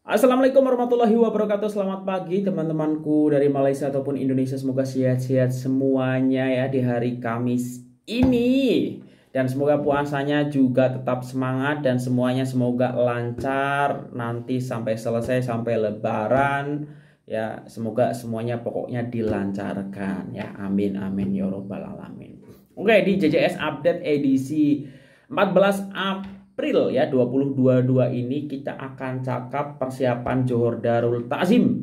Assalamualaikum warahmatullahi wabarakatuh. Selamat pagi teman-temanku dari Malaysia ataupun Indonesia. Semoga sehat-sehat semuanya ya di hari Kamis ini. Dan semoga puasanya juga tetap semangat dan semuanya semoga lancar nanti sampai selesai sampai Lebaran. Ya, semoga semuanya pokoknya dilancarkan ya. Amin amin ya robbal alamin. Oke, di JJS update edisi 14 April ya 2022 ini kita akan cakap persiapan Johor Darul Ta'zim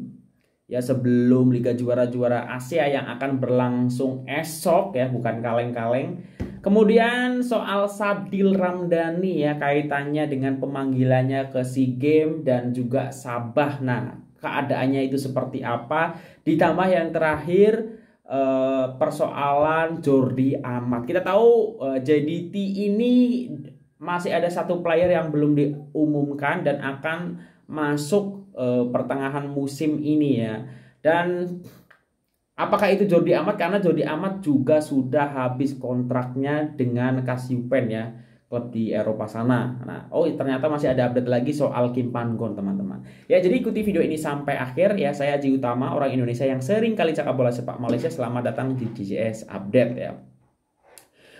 ya sebelum Liga Juara-Juara Asia yang akan berlangsung esok ya, bukan kaleng-kaleng. Kemudian soal Sadil Ramdhani ya, kaitannya dengan pemanggilannya ke SEA Games dan juga Sabah. Nah, keadaannya itu seperti apa? Ditambah yang terakhir persoalan Jordi Amat. Kita tahu JDT ini masih ada satu player yang belum diumumkan dan akan masuk pertengahan musim ini ya. Dan apakah itu Jordi Amat? Karena Jordi Amat juga sudah habis kontraknya dengan Kasyupen ya, klub di Eropa sana. Nah, ternyata masih ada update lagi soal Kim Pan-gon teman-teman. Ya, jadi ikuti video ini sampai akhir ya. Saya Haji Utama, orang Indonesia yang sering kali cakap bola sepak Malaysia. Selamat datang di JJS Update ya.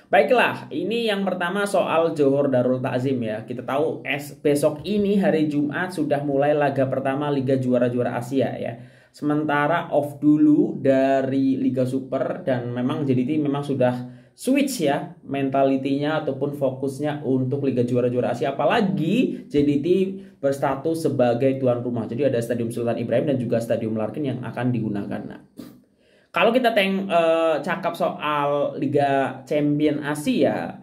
Baiklah, ini yang pertama soal Johor Darul Ta'zim ya. Kita tahu besok ini hari Jumat sudah mulai laga pertama Liga Juara-Juara Asia ya. Sementara off dulu dari Liga Super dan memang JDT memang sudah switch ya mentalitinya ataupun fokusnya untuk Liga Juara-Juara Asia. Apalagi JDT berstatus sebagai tuan rumah. Jadi ada Stadium Sultan Ibrahim dan juga Stadium Larkin yang akan digunakan. Nah, kalau kita cakap soal Liga Champion Asia,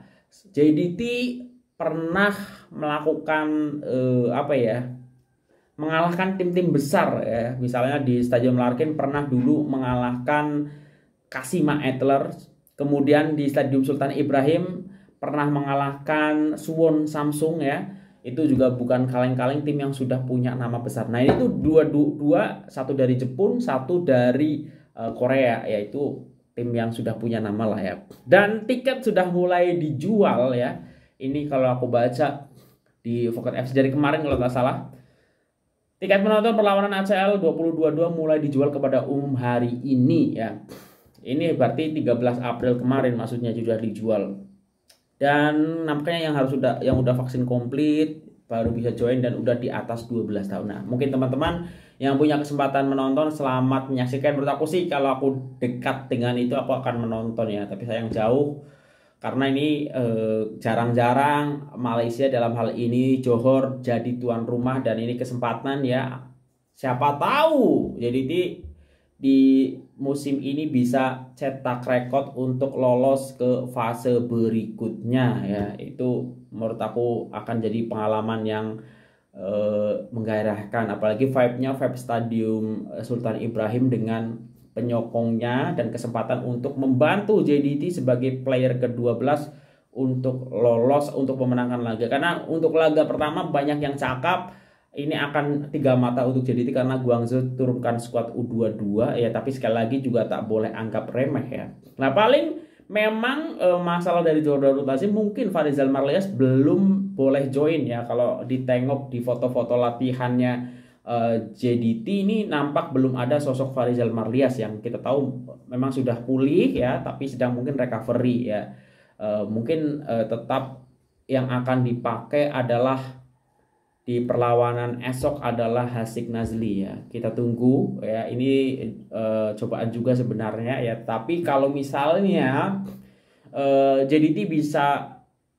JDT pernah melakukan mengalahkan tim-tim besar ya. Misalnya di Stadium Larkin pernah dulu mengalahkan Kashima Antlers, kemudian di Stadium Sultan Ibrahim pernah mengalahkan Suwon Samsung ya. Itu juga bukan kaleng-kaleng tim yang sudah punya nama besar. Nah, ini tuh dua, satu dari Jepun, satu dari Korea, yaitu tim yang sudah punya nama lah ya. Dan tiket sudah mulai dijual ya. Ini kalau aku baca di Pocket FC dari kemarin kalau nggak salah. Tiket penonton perlawanan ACL 2022 mulai dijual kepada umum hari ini ya. Ini berarti 13 April kemarin maksudnya sudah dijual. Dan nampaknya yang udah vaksin komplit baru bisa join dan udah di atas 12 tahun. Nah, mungkin teman-teman yang punya kesempatan menonton selamat menyaksikan. Menurut aku sih kalau aku dekat dengan itu aku akan menonton ya, tapi sayang jauh karena ini jarang-jarang Malaysia dalam hal ini Johor jadi tuan rumah dan ini kesempatan ya, siapa tahu jadi di musim ini bisa cetak rekor untuk lolos ke fase berikutnya ya. Itu menurut aku akan jadi pengalaman yang menggairahkan, apalagi vibe Stadium Sultan Ibrahim dengan penyokongnya dan kesempatan untuk membantu JDT sebagai player ke-12 untuk lolos untuk memenangkan laga. Karena untuk laga pertama banyak yang cakap ini akan 3 mata untuk JDT karena Guangzhou turunkan skuad U22 ya, tapi sekali lagi juga tak boleh anggap remeh ya. Nah, paling memang masalah dari Johor Darul Ta'zim mungkin Farizal Marlias belum boleh join ya. Kalau ditengok di foto-foto latihannya JDT ini nampak belum ada sosok Farizal Marlias yang kita tahu memang sudah pulih ya, tapi sedang mungkin recovery ya. Mungkin tetap yang akan dipakai adalah di perlawanan esok adalah Hasik Nazli ya. Kita tunggu ya. Ini cobaan juga sebenarnya ya. Tapi kalau misalnya JDT bisa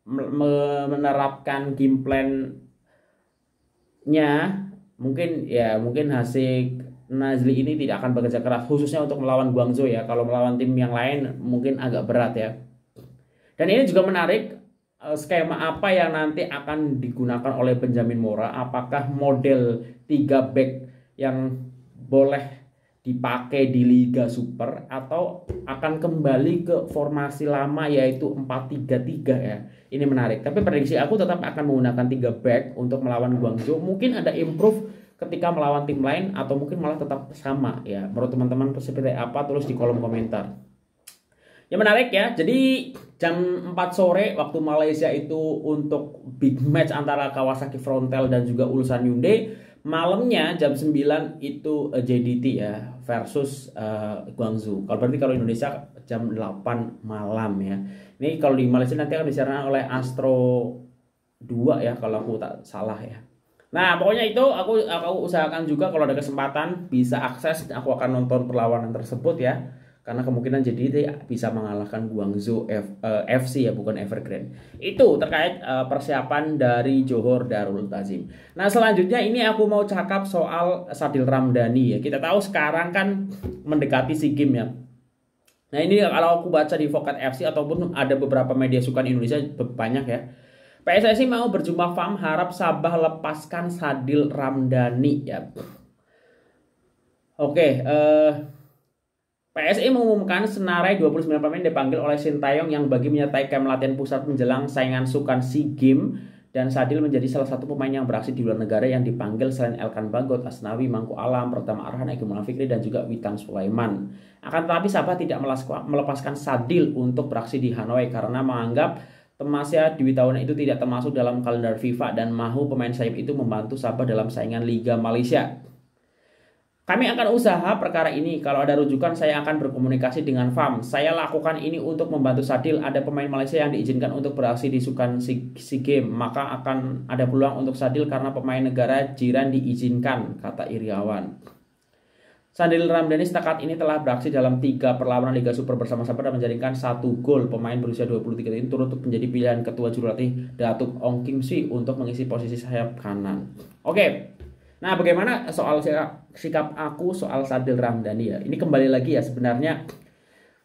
menerapkan game plan-nya, mungkin Hasik Nazli ini tidak akan bekerja keras khususnya untuk melawan Guangzhou ya. Kalau melawan tim yang lain mungkin agak berat ya. Dan ini juga menarik, skema apa yang nanti akan digunakan oleh Benjamin Mora. Apakah model 3 back yang boleh dipakai di Liga Super atau akan kembali ke formasi lama yaitu 4-3-3 ya. Ini menarik. Tapi prediksi aku tetap akan menggunakan 3 back untuk melawan Guangzhou. Mungkin ada improve ketika melawan tim lain atau mungkin malah tetap sama ya. Menurut teman-teman seperti apa, tulis di kolom komentar. Ya menarik ya. Jadi jam 4 sore waktu Malaysia itu untuk big match antara Kawasaki Frontale dan juga Ulsan Hyundai. Malamnya jam 9 itu JDT ya versus Guangzhou. Kalau Indonesia jam 8 malam ya. Ini kalau di Malaysia nanti akan disiarkan oleh Astro 2 ya kalau aku tak salah ya. Nah, pokoknya itu aku usahakan juga kalau ada kesempatan bisa akses, aku akan nonton perlawanan tersebut ya. Karena kemungkinan JDT bisa mengalahkan Guangzhou FC ya, bukan Evergrande. Itu terkait persiapan dari Johor Darul Ta'zim. Nah, selanjutnya ini aku mau cakap soal Sadil Ramdhani ya. Kita tahu sekarang kan mendekati SEA Games ya. Nah, ini kalau aku baca di Vokat FC ataupun ada beberapa media sukan Indonesia banyak ya. PSSI mau berjumpa FAM harap Sabah lepaskan Sadil Ramdhani ya. Oke, PSSI mengumumkan senarai 29 pemain dipanggil oleh Sintayong yang bagi menyertai kamp latihan pusat menjelang saingan sukan SEA Games, dan Sadil menjadi salah satu pemain yang beraksi di luar negara yang dipanggil selain Elkan Bagot, Asnawi, Mangku Alam, Pratama Arhan, Egy Maulana Fikri dan juga Witan Sulaiman. Akan tetapi Sabah tidak melepaskan Sadil untuk beraksi di Hanoi karena menganggap Temasya Dwi Tahunan itu tidak termasuk dalam kalender FIFA dan mahu pemain sayap itu membantu Sabah dalam saingan Liga Malaysia. Kami akan usaha perkara ini. Kalau ada rujukan, saya akan berkomunikasi dengan FAM. Saya lakukan ini untuk membantu Sadil. Ada pemain Malaysia yang diizinkan untuk beraksi di sukan SEA Games, maka akan ada peluang untuk Sadil karena pemain negara jiran diizinkan, kata Iriawan. Sadil Ramdhani setakat ini telah beraksi dalam 3 perlawanan Liga Super bersama Sabah dan menjaringkan 1 gol. Pemain berusia 23 tahun ini turut menjadi pilihan ketua jurulatih Datuk Ong Kim Swee untuk mengisi posisi sayap kanan. Oke. Nah, bagaimana soal sikap aku soal Sadil Ramdhani ya? Ini kembali lagi ya, sebenarnya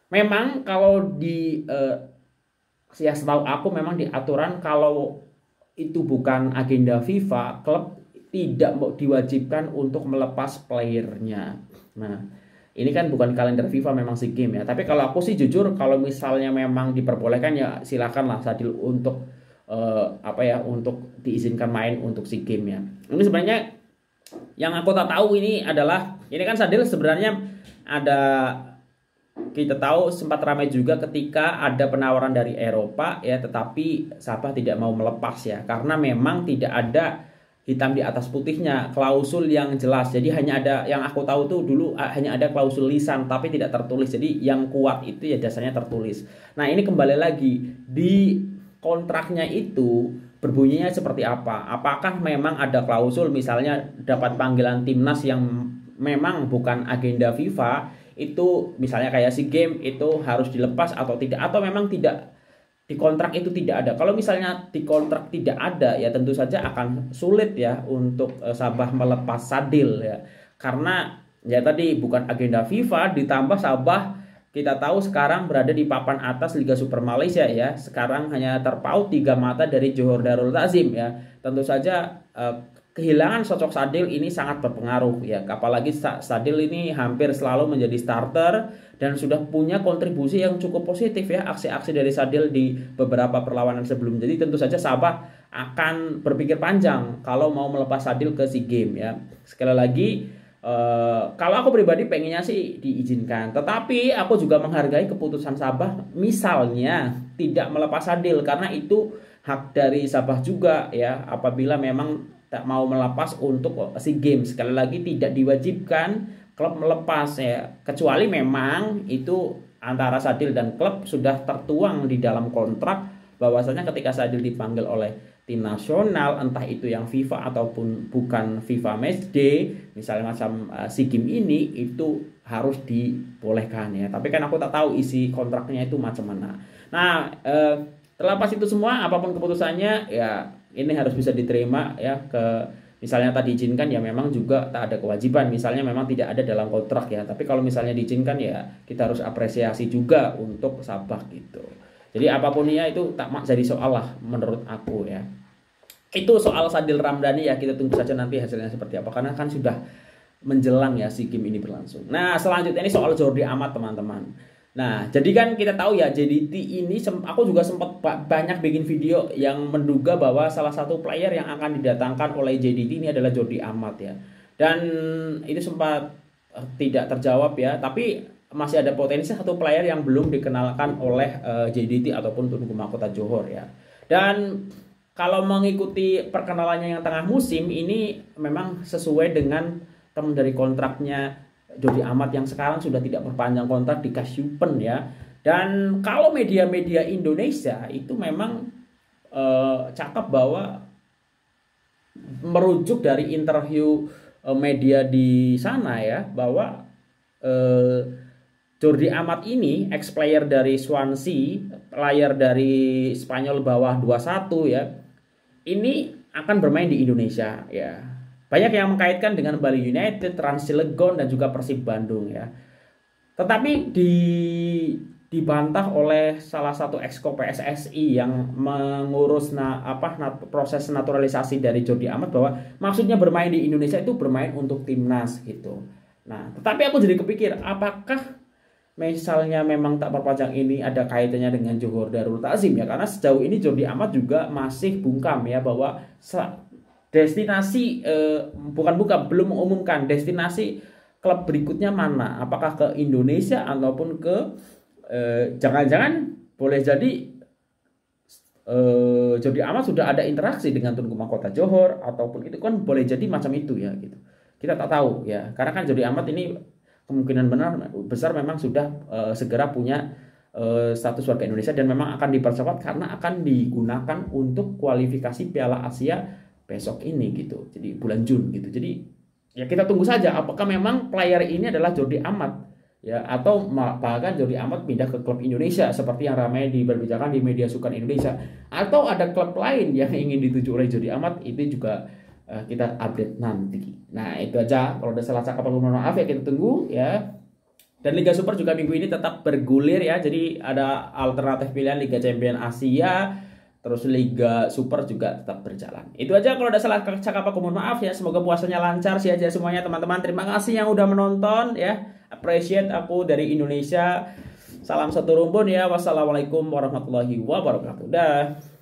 memang kalau di ya setahu aku memang di aturan kalau itu bukan agenda FIFA, klub tidak diwajibkan untuk melepas playernya. Nah, ini kan bukan kalender FIFA, memang SEA Games ya. Tapi kalau aku sih jujur, kalau misalnya memang diperbolehkan ya silakanlah Sadil untuk untuk diizinkan main untuk SEA Games ya. Ini sebenarnya yang aku tak tahu ini adalah, ini kan Sadil sebenarnya kita tahu sempat ramai juga ketika ada penawaran dari Eropa ya, tetapi Sabah tidak mau melepas ya, karena memang tidak ada hitam di atas putihnya klausul yang jelas. Jadi hanya ada, yang aku tahu tuh dulu hanya ada klausul lisan tapi tidak tertulis. Jadi yang kuat itu ya dasarnya tertulis. Nah, ini kembali lagi di kontraknya itu berbunyinya seperti apa? Apakah memang ada klausul misalnya dapat panggilan timnas yang memang bukan agenda FIFA, itu misalnya kayak SEA Games itu harus dilepas atau tidak, atau memang tidak di kontrak itu tidak ada. Kalau misalnya di kontrak tidak ada ya tentu saja akan sulit ya untuk Sabah melepas Sadil ya. Karena ya tadi bukan agenda FIFA, ditambah Sabah kita tahu sekarang berada di papan atas Liga Super Malaysia ya. Sekarang hanya terpaut 3 mata dari Johor Darul Ta'zim ya. Tentu saja kehilangan sosok Sadil ini sangat berpengaruh ya. Apalagi Sadil ini hampir selalu menjadi starter dan sudah punya kontribusi yang cukup positif ya. Aksi-aksi dari Sadil di beberapa perlawanan sebelum. Jadi tentu saja Sabah akan berpikir panjang kalau mau melepas Sadil ke SEA Games ya. Sekali lagi, kalau aku pribadi pengennya sih diizinkan, tetapi aku juga menghargai keputusan Sabah misalnya tidak melepas Sadil, karena itu hak dari Sabah juga ya, apabila memang tak mau melepas untuk SEA Games. Sekali lagi tidak diwajibkan klub melepas ya, kecuali memang itu antara Sadil dan klub sudah tertuang di dalam kontrak bahwasanya ketika Sadil dipanggil oleh tim nasional, entah itu yang FIFA ataupun bukan FIFA Matchday, misalnya macam SEA Games ini, itu harus dibolehkan ya. Tapi kan aku tak tahu isi kontraknya itu macam mana. Nah, terlepas itu semua, apapun keputusannya ya ini harus bisa diterima ya. Misalnya tadi diizinkan ya memang juga tak ada kewajiban, misalnya memang tidak ada dalam kontrak ya. Tapi kalau misalnya diizinkan ya kita harus apresiasi juga untuk Sabah gitu. Jadi apapun ya itu tak jadi soal lah menurut aku ya. Itu soal Sadil Ramdhani ya, kita tunggu saja nanti hasilnya seperti apa, karena kan sudah menjelang ya SEA Games ini berlangsung. Nah, selanjutnya ini soal Jordi Amat teman-teman. Nah, jadi kan kita tahu ya JDT ini, aku juga sempat banyak bikin video yang menduga bahwa salah satu player yang akan didatangkan oleh JDT ini adalah Jordi Amat ya. Dan itu sempat tidak terjawab ya, tapi masih ada potensi satu player yang belum dikenalkan oleh JDT ataupun Tunku Mahkota Johor ya. Dan kalau mengikuti perkenalannya yang tengah musim ini memang sesuai dengan term dari kontraknya Jordi Amat yang sekarang sudah tidak perpanjang kontrak di Kasyupen ya. Dan kalau media-media Indonesia itu memang cakap bahwa merujuk dari interview media di sana ya, bahwa Jordi Amat ini ex player dari Swansea, player dari Spanyol bawah 21 ya, ini akan bermain di Indonesia ya. Banyak yang mengkaitkan dengan Bali United, Trans Cilegon dan juga Persib Bandung ya. Tetapi dibantah oleh salah satu exco PSSI yang mengurus proses naturalisasi dari Jordi Amat bahwa maksudnya bermain di Indonesia itu bermain untuk timnas gitu. Nah, tetapi aku jadi kepikir, apakah misalnya memang tak perpanjang ini ada kaitannya dengan Johor Darul Takzim ya, karena sejauh ini Jordi Amat juga masih bungkam ya bahwa destinasi belum mengumumkan destinasi klub berikutnya mana, apakah ke Indonesia ataupun ke jangan-jangan boleh jadi Jordi Amat sudah ada interaksi dengan Tunku Mahkota Johor, ataupun itu kan boleh jadi macam itu ya gitu. Kita tak tahu ya, karena kan Jordi Amat ini kemungkinan besar memang sudah segera punya status warga Indonesia dan memang akan dipercepat karena akan digunakan untuk kualifikasi Piala Asia besok ini gitu. Jadi bulan Juni gitu. Jadi ya kita tunggu saja apakah memang player ini adalah Jordi Amat ya, atau bahkan Jordi Amat pindah ke klub Indonesia seperti yang ramai diperbicarakan di media sukan Indonesia, atau ada klub lain yang ingin dituju oleh Jordi Amat. Itu juga kita update nanti. Nah itu aja, kalau ada salah cakap mohon maaf ya, kita tunggu ya. Dan Liga Super juga minggu ini tetap bergulir ya, jadi ada alternatif pilihan Liga Champions Asia, terus Liga Super juga tetap berjalan. Itu aja, kalau ada salah cakap aku mohon maaf ya. Semoga puasanya lancar sih aja semuanya teman-teman. Terima kasih yang udah menonton ya, appreciate aku dari Indonesia. Salam satu rumpun ya. Wassalamualaikum warahmatullahi wabarakatuh. Dah.